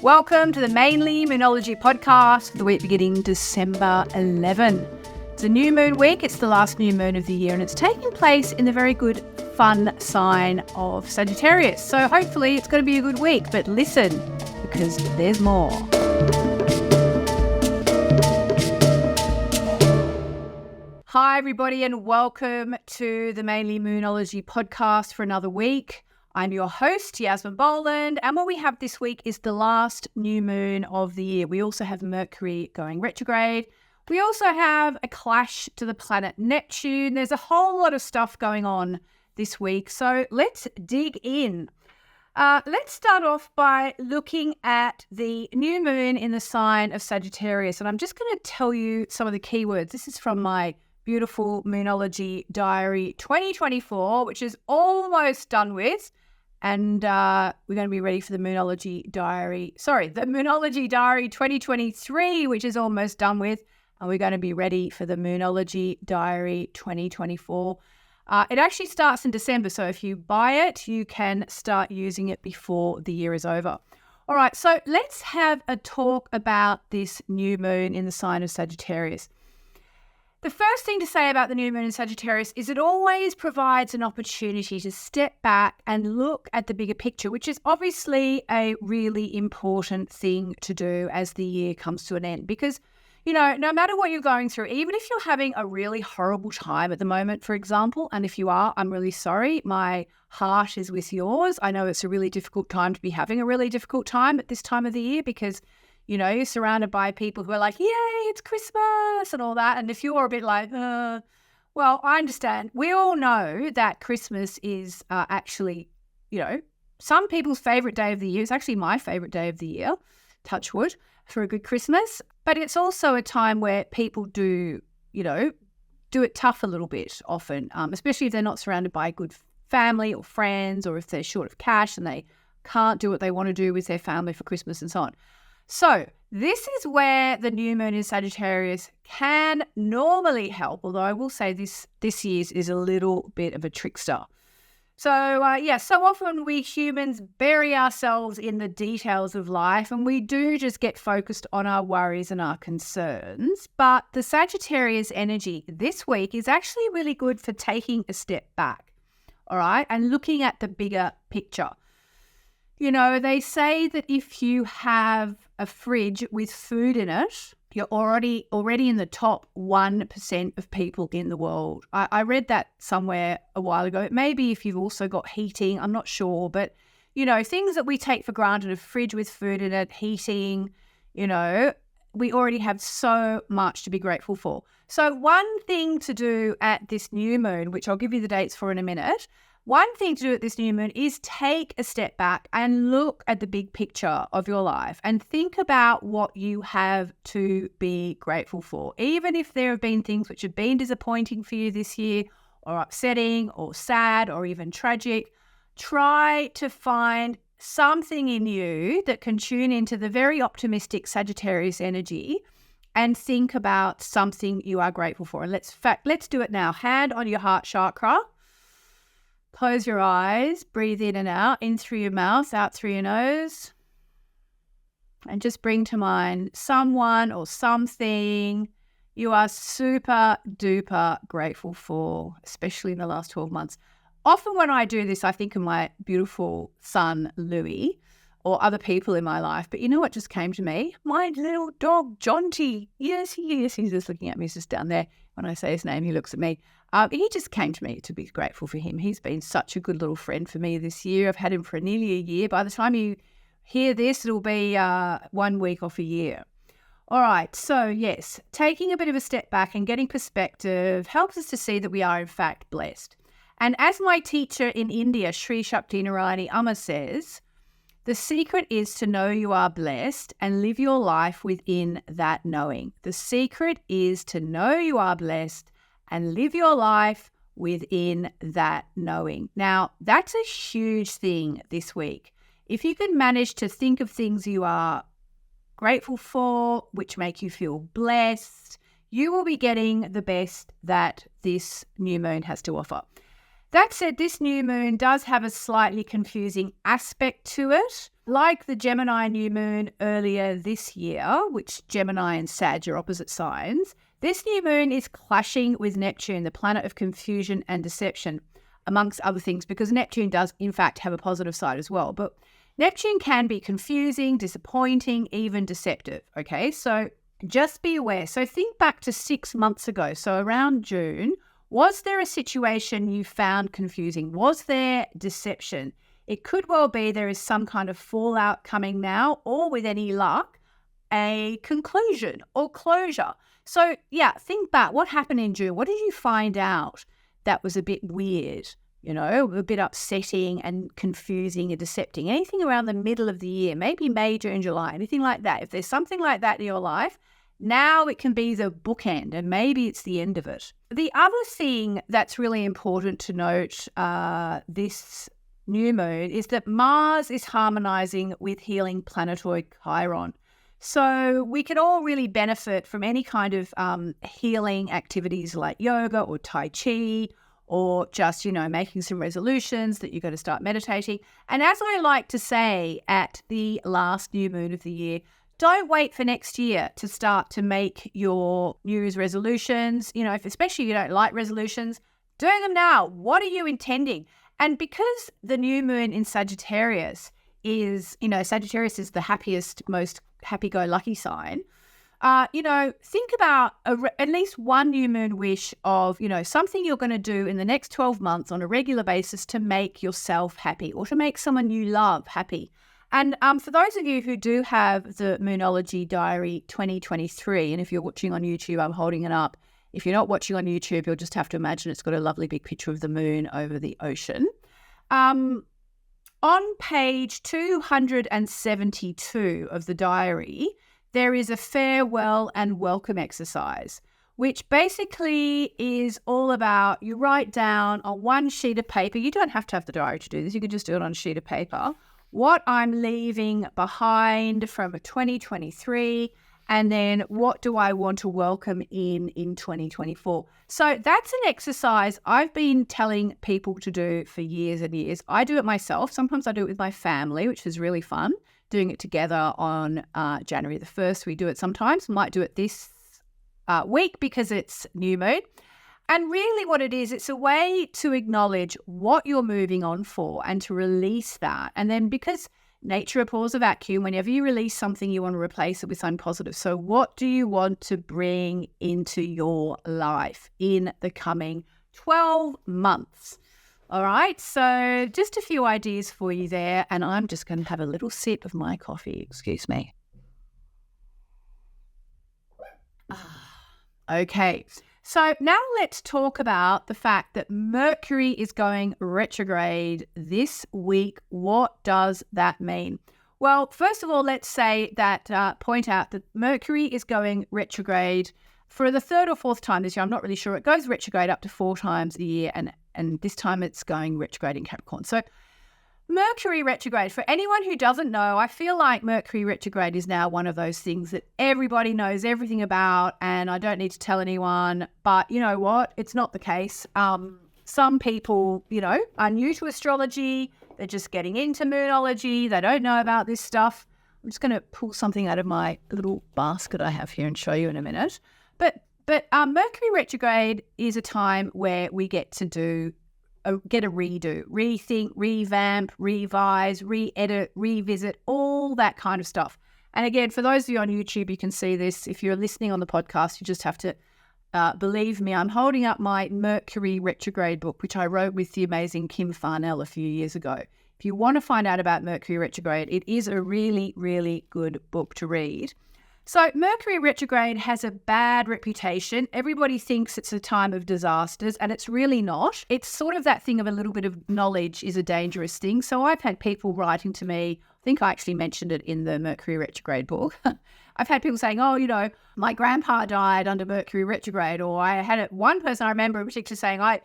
Welcome to the Mainly Moonology podcast for the week beginning December 11. It's a new moon week. It's the last new moon of the year and it's taking place in the very good, fun sign of Sagittarius. So hopefully it's going to be a good week, but listen because there's more. Hi everybody and welcome to the Mainly Moonology podcast for another week. I'm your host, Yasmin Boland, and what we have this week is the last new moon of the year. We also have Mercury going retrograde. We also have a clash to the planet Neptune. There's a whole lot of stuff going on this week, so let's dig in. Let's start off by looking at the new moon in the sign of Sagittarius, and I'm just going to tell you some of the keywords. This is from my beautiful Moonology Diary 2024, which is almost done with. And we're going to be ready for the Moonology Diary 2023, which is almost done with. And we're going to be ready for the Moonology Diary 2024. It actually starts in December, so if you buy it, you can start using it before the year is over. All right, so let's have a talk about this new moon in the sign of Sagittarius. The first thing to say about the new moon in Sagittarius is it always provides an opportunity to step back and look at the bigger picture, which is obviously a really important thing to do as the year comes to an end. Because, you know, no matter what you're going through, even if you're having a really horrible time at the moment, for example, and if you are, I'm really sorry, my heart is with yours. I know it's a really difficult time to be having a really difficult time at this time of the year because you know, you're surrounded by people who are like, yay, it's Christmas and all that. And if you're a bit like, well, I understand. We all know that Christmas is actually, you know, some people's favourite day of the year. It's actually my favourite day of the year, touch wood, for a good Christmas. But it's also a time where people do, you know, do it tough a little bit often, especially if they're not surrounded by good family or friends, or if they're short of cash and they can't do what they want to do with their family for Christmas and so on. So this is where the new moon in Sagittarius can normally help, although I will say this year's is a little bit of a trickster. So so often we humans bury ourselves in the details of life and we do just get focused on our worries and our concerns. But the Sagittarius energy this week is actually really good for taking a step back, all right, and looking at the bigger picture. You know, they say that if you have a fridge with food in it, you're already in the top 1% of people in the world. I read that somewhere a while ago. Maybe if you've also got heating, I'm not sure. But, you know, things that we take for granted, a fridge with food in it, heating, you know, we already have so much to be grateful for. So one thing to do at this new moon, which I'll give you the dates for in a minute, one thing to do at this new moon is take a step back and look at the big picture of your life and think about what you have to be grateful for. Even if there have been things which have been disappointing for you this year or upsetting or sad or even tragic, try to find something in you that can tune into the very optimistic Sagittarius energy and think about something you are grateful for. And let's do it now. Hand on your heart chakra. Close your eyes, breathe in and out, in through your mouth, out through your nose. And just bring to mind someone or something you are super duper grateful for, especially in the last 12 months. Often when I do this, I think of my beautiful son, Louis, or other people in my life. But you know what just came to me? My little dog, Jonty. Yes, he is. He's just looking at me. He's just down there. When I say his name, he looks at me. He just came to me to be grateful for him. He's been such a good little friend for me this year. I've had him for nearly a year. By the time you hear this, it'll be 1 week off a year. All right. So, yes, taking a bit of a step back and getting perspective helps us to see that we are, in fact, blessed. And as my teacher in India, Sri Shakti Narayani Amma says, the secret is to know you are blessed and live your life within that knowing. The secret is to know you are blessed and live your life within that knowing. Now, that's a huge thing this week. If you can manage to think of things you are grateful for, which make you feel blessed, you will be getting the best that this new moon has to offer. That said, this new moon does have a slightly confusing aspect to it. Like the Gemini new moon earlier this year, which Gemini and Sag are opposite signs, this new moon is clashing with Neptune, the planet of confusion and deception, amongst other things, because Neptune does, in fact, have a positive side as well. But Neptune can be confusing, disappointing, even deceptive, okay? So just be aware. So think back to 6 months ago, so around June. Was there a situation you found confusing? Was there deception? It could well be there is some kind of fallout coming now, or with any luck, a conclusion or closure. So yeah, think back. What happened in June? What did you find out that was a bit weird, a bit upsetting and confusing and decepting? Anything around the middle of the year, maybe May, June, July, anything like that. If there's something like that in your life, now it can be the bookend and maybe it's the end of it. The other thing that's really important to note this new moon is that Mars is harmonizing with healing planetoid Chiron. So we can all really benefit from any kind of healing activities like yoga or Tai Chi, or just, making some resolutions that you're going to start meditating. And as I like to say at the last new moon of the year, don't wait for next year to start to make your New Year's resolutions. Especially if you don't like resolutions, do them now. What are you intending? And because the new moon in Sagittarius is, Sagittarius is the happiest, most happy-go-lucky sign, think about at least one new moon wish of, something you're going to do in the next 12 months on a regular basis to make yourself happy or to make someone you love happy. And for those of you who do have the Moonology Diary 2023, and if you're watching on YouTube, I'm holding it up. If you're not watching on YouTube, you'll just have to imagine it's got a lovely big picture of the moon over the ocean. On page 272 of the diary, there is a farewell and welcome exercise, which basically is all about you write down on one sheet of paper. You don't have to have the diary to do this. You can just do it on a sheet of paper. What I'm leaving behind from 2023, and then what do I want to welcome in 2024? So that's an exercise I've been telling people to do for years and years. I do it myself. Sometimes I do it with my family, which is really fun, doing it together on January the 1st. We do it sometimes. Might do it this week because it's new moon. And really what it is, it's a way to acknowledge what you're moving on for and to release that. And then because nature abhors a vacuum, whenever you release something, you want to replace it with something positive. So what do you want to bring into your life in the coming 12 months? All right, so just a few ideas for you there. And I'm just going to have a little sip of my coffee. Excuse me. Okay. So now let's talk about the fact that Mercury is going retrograde this week. What does that mean? Well, first of all, let's say that point out that Mercury is going retrograde for the third or fourth time this year. I'm not really sure. It goes retrograde up to 4 times a year, and this time it's going retrograde in Capricorn. So Mercury retrograde, for anyone who doesn't know, I feel like Mercury retrograde is now one of those things that everybody knows everything about, and I don't need to tell anyone. But you know what? It's not the case. Some people, are new to astrology. They're just getting into Moonology. They don't know about this stuff. I'm just going to pull something out of my little basket I have here and show you in a minute. But Mercury retrograde is a time where we get to get a redo, rethink, revamp, revise, re-edit, revisit, all that kind of stuff. And again, for those of you on YouTube, you can see this. If you're listening on the podcast, you just have to believe me. I'm holding up my Mercury retrograde book, which I wrote with the amazing Kim Farnell a few years ago. If you want to find out about Mercury retrograde, it is a really, really good book to read. So Mercury retrograde has a bad reputation. Everybody thinks it's a time of disasters, and it's really not. It's sort of that thing of a little bit of knowledge is a dangerous thing. So I've had people writing to me, I think I actually mentioned it in the Mercury retrograde book. I've had people saying, my grandpa died under Mercury retrograde, or I had one person I remember in particular saying, I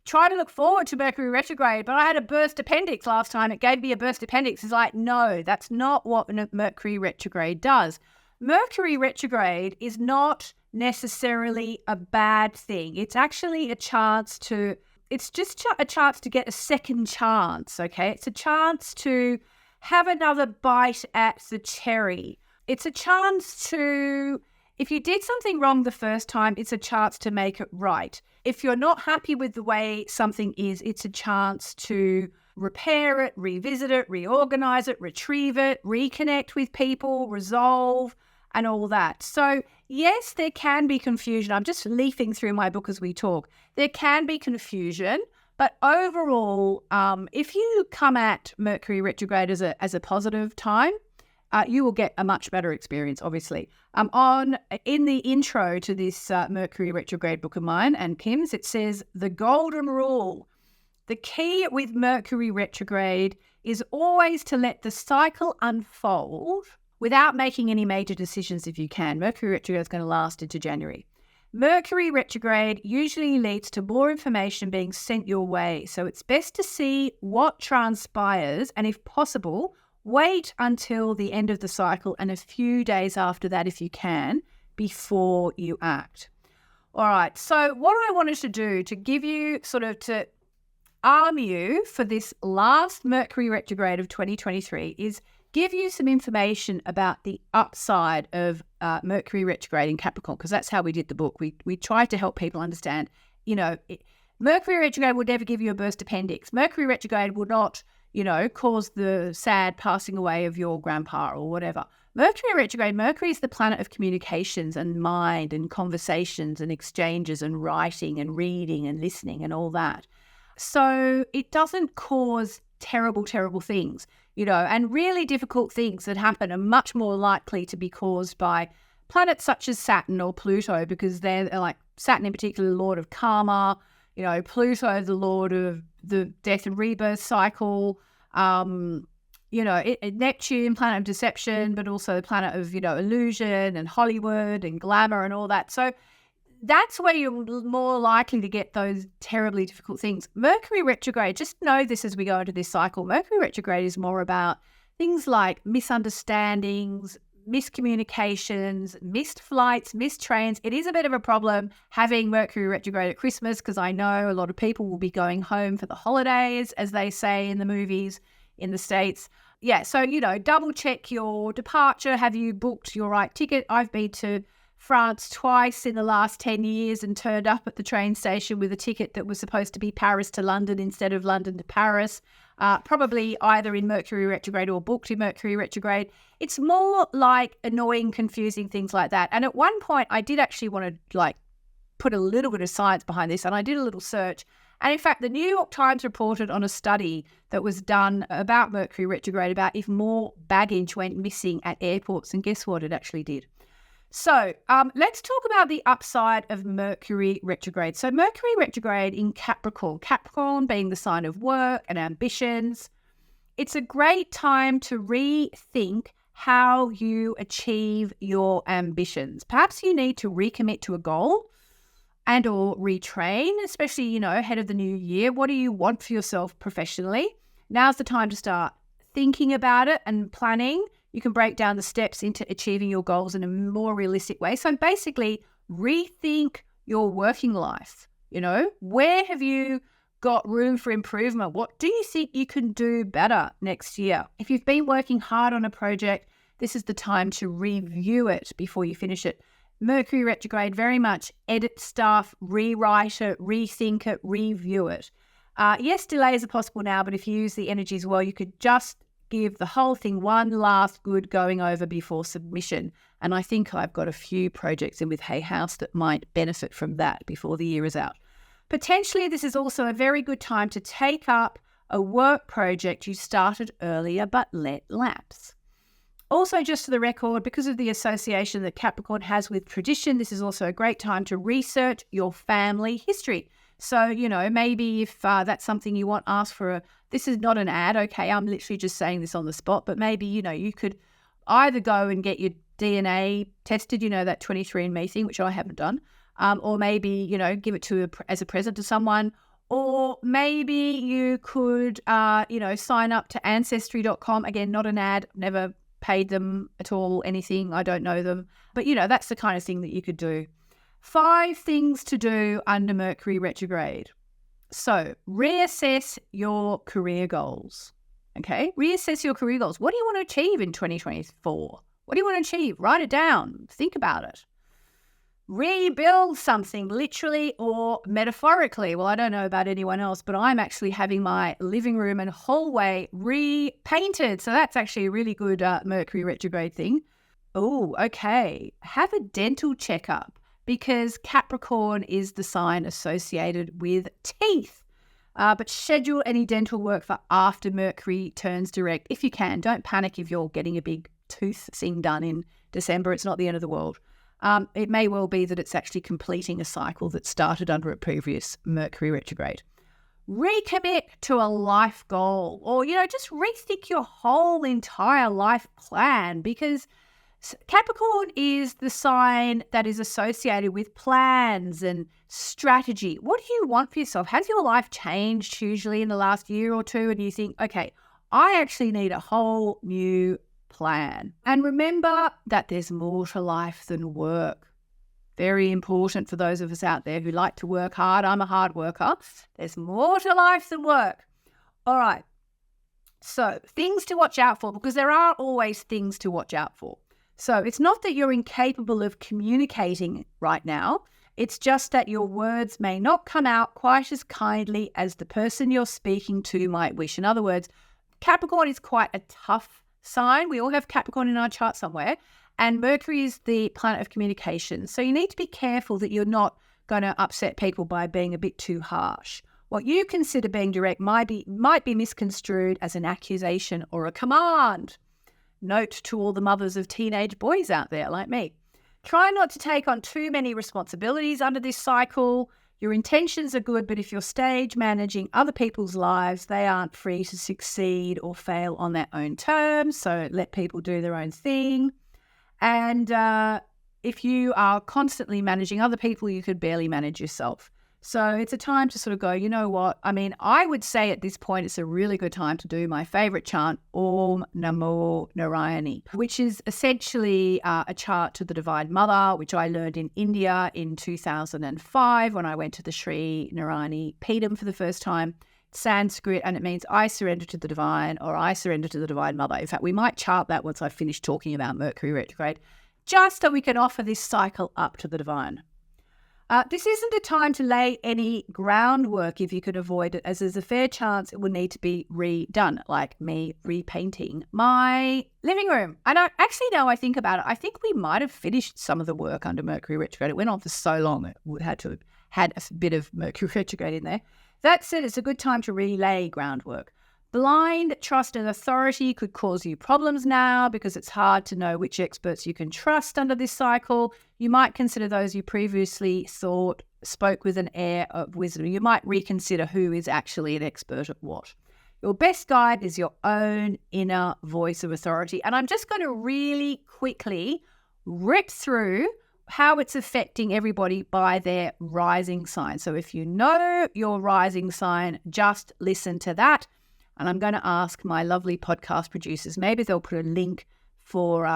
try to look forward to Mercury retrograde, but I had a burst appendix last time. It gave me a burst appendix. It's like, no, that's not what Mercury retrograde does. Mercury retrograde is not necessarily a bad thing. It's actually a chance to it's just a chance to get a second chance, okay? It's a chance to have another bite at the cherry. It's a chance to, if you did something wrong the first time, it's a chance to make it right. If you're not happy with the way something is, it's a chance to repair it, revisit it, reorganize it, retrieve it, reconnect with people, resolve, and all that. So yes, there can be confusion. I'm just leafing through my book as we talk. There can be confusion, but overall, if you come at Mercury retrograde as a positive time, you will get a much better experience, obviously. In the intro to this Mercury retrograde book of mine and Kim's, it says, the golden rule. The key with Mercury retrograde is always to let the cycle unfold without making any major decisions if you can. Mercury retrograde is going to last into January. Mercury retrograde usually leads to more information being sent your way, so it's best to see what transpires and, if possible, wait until the end of the cycle and a few days after that if you can, before you act. All right, so what I wanted to do to give you to arm you for this last Mercury retrograde of 2023 is give you some information about the upside of Mercury retrograde in Capricorn, because that's how we did the book. We tried to help people understand, Mercury retrograde will never give you a burst appendix. Mercury retrograde will not, cause the sad passing away of your grandpa or whatever. Mercury is the planet of communications and mind and conversations and exchanges and writing and reading and listening and all that. So it doesn't cause terrible, terrible things, and really difficult things that happen are much more likely to be caused by planets such as Saturn or Pluto, because they're like Saturn in particular, the lord of karma, Pluto, the lord of the death and rebirth cycle, Neptune, planet of deception, but also the planet of, illusion and Hollywood and glamour and all that. So that's where you're more likely to get those terribly difficult things. Mercury retrograde, just know this as we go into this cycle, Mercury retrograde is more about things like misunderstandings, miscommunications, missed flights, missed trains. It is a bit of a problem having Mercury retrograde at Christmas, because I know a lot of people will be going home for the holidays, as they say in the movies in the States. Yeah, so, double check your departure. Have you booked your right ticket? I've been to France twice in the last 10 years and turned up at the train station with a ticket that was supposed to be Paris to London instead of London to Paris, probably either in Mercury retrograde or booked in Mercury retrograde. It's more like annoying, confusing things like that. And at one point, I did actually want to put a little bit of science behind this, and I did a little search. And in fact, the New York Times reported on a study that was done about Mercury retrograde, about if more baggage went missing at airports. And guess what? It actually did. So let's talk about the upside of Mercury retrograde. So Mercury retrograde in Capricorn being the sign of work and ambitions, it's a great time to rethink how you achieve your ambitions. Perhaps you need to recommit to a goal and or retrain, especially, ahead of the new year. What do you want for yourself professionally? Now's the time to start thinking about it and planning. You can break down the steps into achieving your goals in a more realistic way. So basically, rethink your working life. Where have you got room for improvement? What do you think you can do better next year? If you've been working hard on a project, this is the time to review it before you finish it. Mercury retrograde, very much edit stuff, rewrite it, rethink it, review it. Yes, delays are possible now, but if you use the energies well, you could just give the whole thing one last good going over before submission. And I think I've got a few projects in with Hay House that might benefit from that before the year is out. Potentially, this is also a very good time to take up a work project you started earlier but let lapse. Also, just for the record, because of the association that Capricorn has with tradition, this is also a great time to research your family history. So, maybe if that's something you want, ask for this is not an ad, okay, I'm literally just saying this on the spot, but maybe, you could either go and get your DNA tested, that 23andMe thing, which I haven't done, or maybe, give it as a present to someone, or maybe you could, sign up to Ancestry.com. Again, not an ad, never paid them at all, anything, I don't know them, but, that's the kind of thing that you could do. 5 things to do under Mercury retrograde. So reassess your career goals. Okay, reassess your career goals. What do you want to achieve in 2024? What do you want to achieve? Write it down. Think about it. Rebuild something literally or metaphorically. Well, I don't know about anyone else, but I'm actually having my living room and hallway repainted. So that's actually a really good Mercury retrograde thing. Oh, okay. Have a dental checkup because Capricorn is the sign associated with teeth. But schedule any dental work for after Mercury turns direct if you can. Don't panic if you're getting a big tooth thing done in December. It's not the end of the world. It may well be that it's actually completing a cycle that started under a previous Mercury retrograde. Recommit to a life goal or, just rethink your whole entire life plan because Capricorn is the sign that is associated with plans and strategy. What do you want for yourself? Has your life changed hugely in the last year or two? And you think, okay, I actually need a whole new plan. And remember that there's more to life than work. Very important for those of us out there who like to work hard. I'm a hard worker. There's more to life than work. All right. So things to watch out for, because there are always things to watch out for. So it's not that you're incapable of communicating right now. It's just that your words may not come out quite as kindly as the person you're speaking to might wish. In other words, Capricorn is quite a tough sign. We all have Capricorn in our chart somewhere. And Mercury is the planet of communication. So you need to be careful that you're not going to upset people by being a bit too harsh. What you consider being direct might be misconstrued as an accusation or a command. Note to all the mothers of teenage boys out there like me. Try not to take on too many responsibilities under this cycle. Your intentions are good, but if you're stage managing other people's lives, they aren't free to succeed or fail on their own terms. So let people do their own thing. And if you are constantly managing other people, you could barely manage yourself. So it's a time to sort of go, you know what? I mean, I would say at this point, it's a really good time to do my favorite chant, Om Namo Narayani, which is essentially a chant to the Divine Mother, which I learned in India in 2005 when I went to the Sri Narayani Peetham for the first time. Sanskrit, and it means I surrender to the divine, or I surrender to the Divine Mother. In fact, we might chart that once I finish talking about Mercury retrograde, just so we can offer this cycle up to the divine. This isn't a time to lay any groundwork if you could avoid it, as there's a fair chance it will need to be redone, like me repainting my living room. And now I think about it, I think we might have finished some of the work under Mercury retrograde. It went on for so long, it would have had to have had a bit of Mercury retrograde in there. That said, it's a good time to relay groundwork. Blind trust in authority could cause you problems now because it's hard to know which experts you can trust under this cycle. You might consider those you previously thought spoke with an air of wisdom. You might reconsider who is actually an expert at what. Your best guide is your own inner voice of authority. And I'm just going to really quickly rip through how it's affecting everybody by their rising sign. So if you know your rising sign, just listen to that. And I'm going to ask my lovely podcast producers, maybe they'll put a link for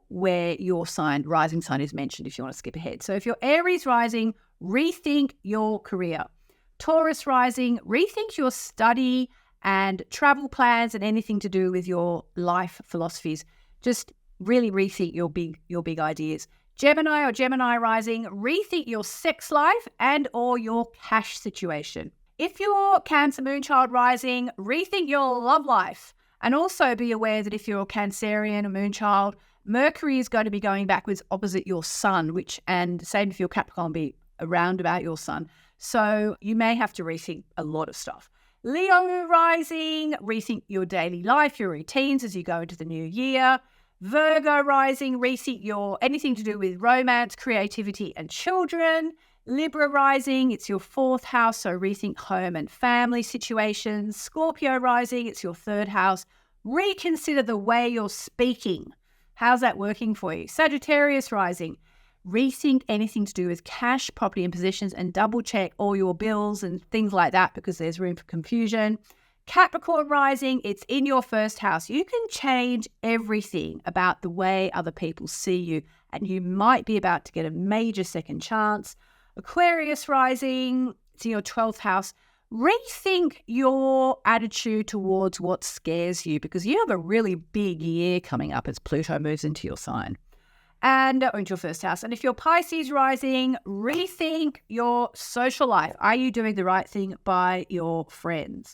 where your rising sign is mentioned if you want to skip ahead. So if you're Aries rising, rethink your career. Taurus rising, rethink your study and travel plans and anything to do with your life philosophies. Just really rethink your big ideas. Gemini or Gemini rising, rethink your sex life and or your cash situation. If you're Cancer Moonchild rising, rethink your love life. And also be aware that if you're a Cancerian or Moonchild, Mercury is going to be going backwards opposite your sun, and same if you're Capricorn, be around about your sun. So you may have to rethink a lot of stuff. Leo rising, rethink your daily life, your routines as you go into the new year. Virgo rising, rethink anything to do with romance, creativity, and children. Libra rising, it's your 4th house, so rethink home and family situations. Scorpio rising, it's your 3rd house. Reconsider the way you're speaking. How's that working for you? Sagittarius rising, rethink anything to do with cash, property, and possessions, and double check all your bills and things like that because there's room for confusion. Capricorn rising, it's in your 1st house. You can change everything about the way other people see you, and you might be about to get a major second chance. Aquarius rising, it's in your 12th house. rethink your attitude towards what scares you, because you have a really big year coming up as Pluto moves into your sign and into your first house. And if you're Pisces rising, rethink your social life. Are you doing the right thing by your friends?